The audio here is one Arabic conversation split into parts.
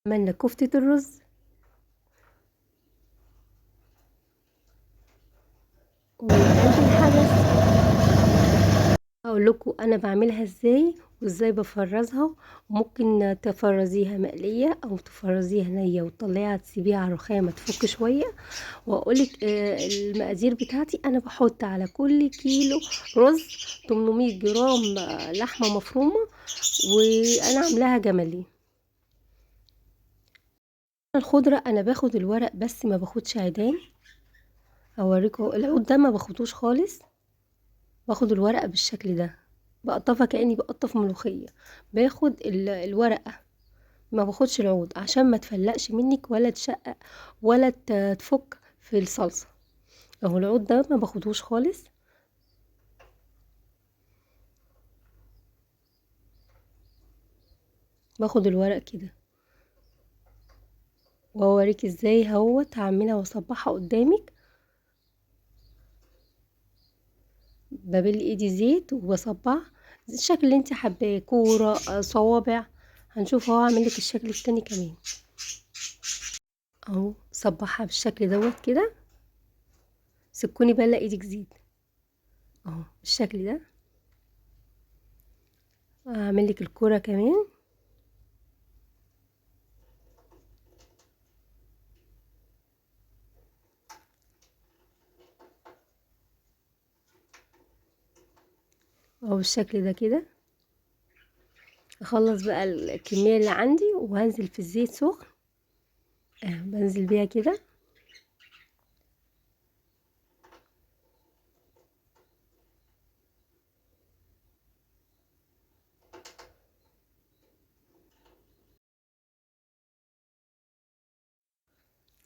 عملنا كفتة الرز وقلب الحبس. هقول لكم انا بعملها ازاي وازاي بفرزها. وممكن تفرزيها مقليه او تفرزيها نيه وتطلعيها تسيبيها على الرخامه تفك شويه. واقولك المقادير بتاعتي. انا بحط على كل كيلو رز 800 جرام لحمه مفرومه، وانا عاملاها جملي. الخضره انا باخد الورق بس ما باخدش عيدان. اوريكم العود ده ما باخدوش خالص، باخد الورقه بالشكل ده، بقطفها كأني بقطف ملوخية. باخد الورقة، ما باخدش العود عشان ما تفلقش منك ولا تشقق ولا تفك في الصلصة. اهو العود ده ما باخدوش خالص. باخد الورق كده واوريك ازاي هعملها واصبحها قدامك. ببل ايدي زيت وبصبعها الشكل اللي انت حباه، كورة صوابع. هنشوف اهو هعمل لك الشكل التاني كمان. اهو صبحها بالشكل دوت كده. سكوني بقى ايدك زيت اهو بالشكل ده. اعمل لك الكوره كمان. اهو بالشكل ده كده. اخلص بقى الكميه اللي عندي وهنزل في الزيت سخن. بنزل بيها كده.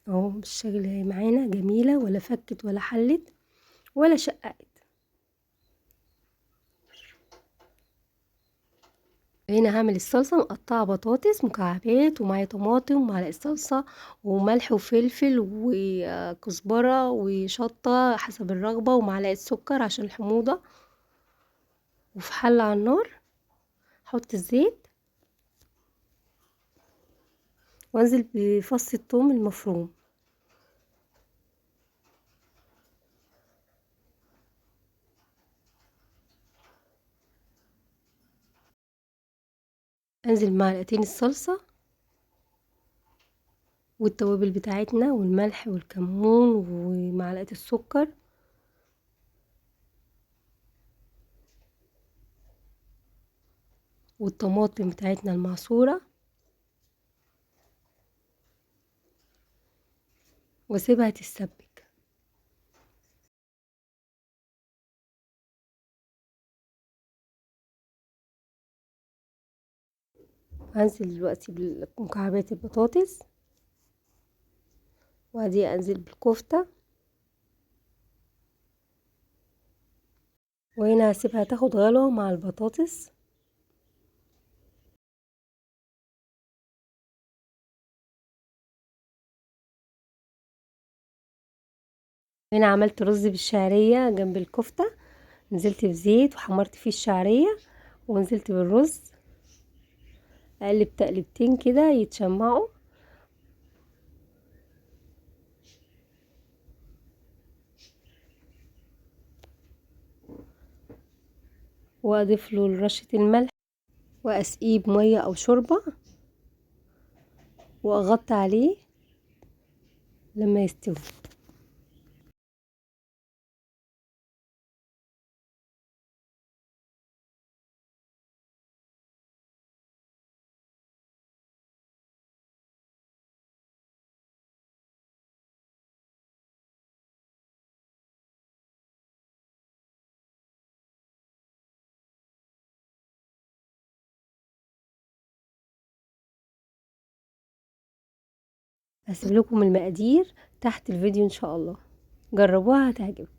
اهو بالشكل اللي معانا جميله، ولا فكت ولا حلت ولا شققت. هنا هعمل الصلصه مقطعه بطاطس مكعبات ومعايا طماطم ومعلقه صلصه وملح وفلفل وكزبره وشطه حسب الرغبه ومعلقه سكر عشان الحموضه. وفي حله على النار احط الزيت وانزل بفص الثوم المفروم. انزل بمعلقتين الصلصه والتوابل بتاعتنا والملح والكمون ومعلقه السكر والطماطم بتاعتنا المعصوره، واسيبها تتسبك. هنزل دلوقتي بمكعبات البطاطس وبعدين انزل بالكفته، وهنا هسيبها تاخد غلوه مع البطاطس. هنا عملت رز بالشعريه جنب الكفته. نزلت بزيت وحمرت فيه الشعريه ونزلت بالرز. اقلب تقلبتين كده يتشمعوا، واضيف له رشه الملح واسقيه بميه او شوربه واغطي عليه لما يستوي. هسيب لكم المقادير تحت الفيديو ان شاء الله، جربوها هتعجبكم.